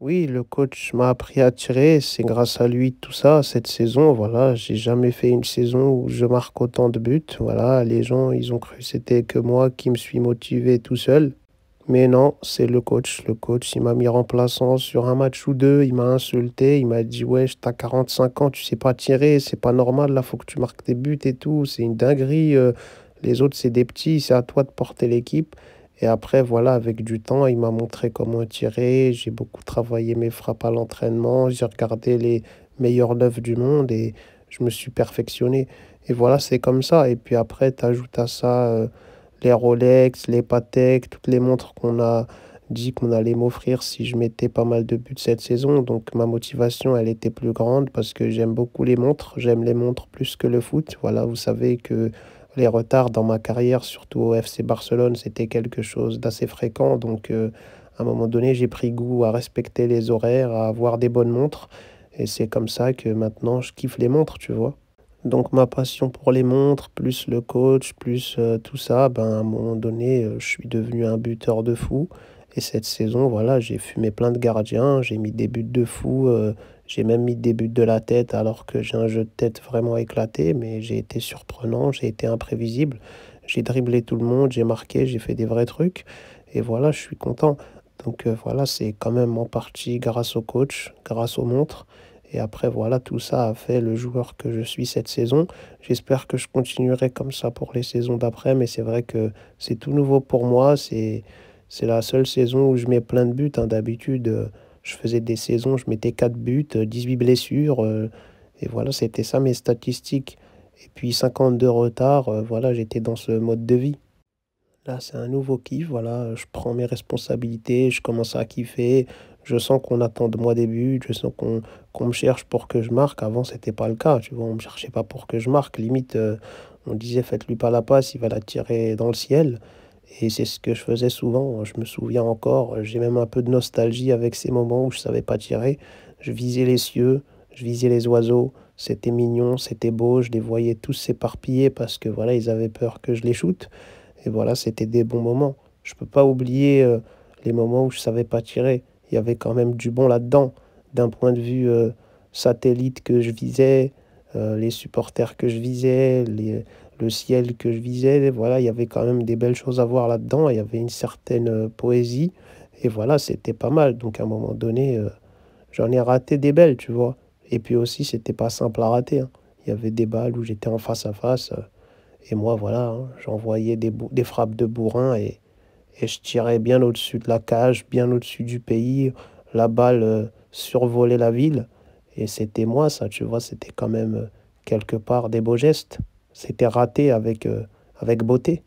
Oui, le coach m'a appris à tirer, c'est grâce à lui tout ça, cette saison, voilà, j'ai jamais fait une saison où je marque autant de buts, voilà, les gens, ils ont cru que c'était que moi qui me suis motivé tout seul, mais non, c'est le coach, il m'a mis remplaçant sur un match ou deux, il m'a insulté, il m'a dit, ouais, t'as 45 ans, tu sais pas tirer, c'est pas normal, là, faut que tu marques tes buts et tout, c'est une dinguerie, les autres, c'est des petits, c'est à toi de porter l'équipe. Et après, voilà, avec du temps, il m'a montré comment tirer. J'ai beaucoup travaillé mes frappes à l'entraînement. J'ai regardé les meilleurs neufs du monde et je me suis perfectionné. Et voilà, c'est comme ça. Et puis après, tu ajoutes à ça les Rolex, les Patek, toutes les montres qu'on a dit qu'on allait m'offrir si je mettais pas mal de buts cette saison. Donc ma motivation, elle était plus grande parce que j'aime beaucoup les montres. J'aime les montres plus que le foot. Voilà, vous savez que les retards dans ma carrière, surtout au FC Barcelone, c'était quelque chose d'assez fréquent. Donc, à un moment donné, j'ai pris goût à respecter les horaires, à avoir des bonnes montres. Et c'est comme ça que maintenant, je kiffe les montres, tu vois. Donc, ma passion pour les montres, plus le coach, plus tout ça, ben, à un moment donné, je suis devenu un buteur de fou. Et cette saison, voilà, j'ai fumé plein de gardiens, j'ai mis des buts de fou, j'ai même mis des buts de la tête alors que j'ai un jeu de tête vraiment éclaté, mais j'ai été surprenant, j'ai été imprévisible. J'ai dribblé tout le monde, j'ai marqué, j'ai fait des vrais trucs. Et voilà, je suis content. Donc voilà, c'est quand même en partie grâce au coach, grâce aux montres. Et après, voilà, tout ça a fait le joueur que je suis cette saison. J'espère que je continuerai comme ça pour les saisons d'après, mais c'est vrai que c'est tout nouveau pour moi. C'est la seule saison où je mets plein de buts, hein. D'habitude, je faisais des saisons, je mettais 4 buts, 18 blessures. Et voilà, c'était ça mes statistiques. Et puis 52 retards, voilà, j'étais dans ce mode de vie. Là, c'est un nouveau kiff, voilà, je prends mes responsabilités, je commence à kiffer, je sens qu'on attend de moi des buts, je sens qu'on me cherche pour que je marque. Avant, c'était pas le cas, tu vois, on me cherchait pas pour que je marque. Limite, on disait, faites-lui pas la passe, il va la tirer dans le ciel. Et c'est ce que je faisais souvent, je me souviens encore, j'ai même un peu de nostalgie avec ces moments où je savais pas tirer. Je visais les cieux, je visais les oiseaux, c'était mignon, c'était beau, je les voyais tous s'éparpiller parce que voilà, ils avaient peur que je les shoote. Et voilà, c'était des bons moments. Je peux pas oublier les moments où je savais pas tirer. Il y avait quand même du bon là-dedans. D'un point de vue satellite que je visais, les supporters que je visais, le ciel que je visais. Voilà, il y avait quand même des belles choses à voir là-dedans. Il y avait une certaine poésie. Et voilà, c'était pas mal. Donc à un moment donné, j'en ai raté des belles, tu vois. Et puis aussi, c'était pas simple à rater, hein. Il y avait des balles où j'étais en face à face. Et moi, voilà, hein, j'envoyais des frappes de bourrin et je tirais bien au-dessus de la cage, bien au-dessus du pays. La balle survolait la ville. Et c'était moi, ça, tu vois, c'était quand même quelque part des beaux gestes. C'était raté avec beauté.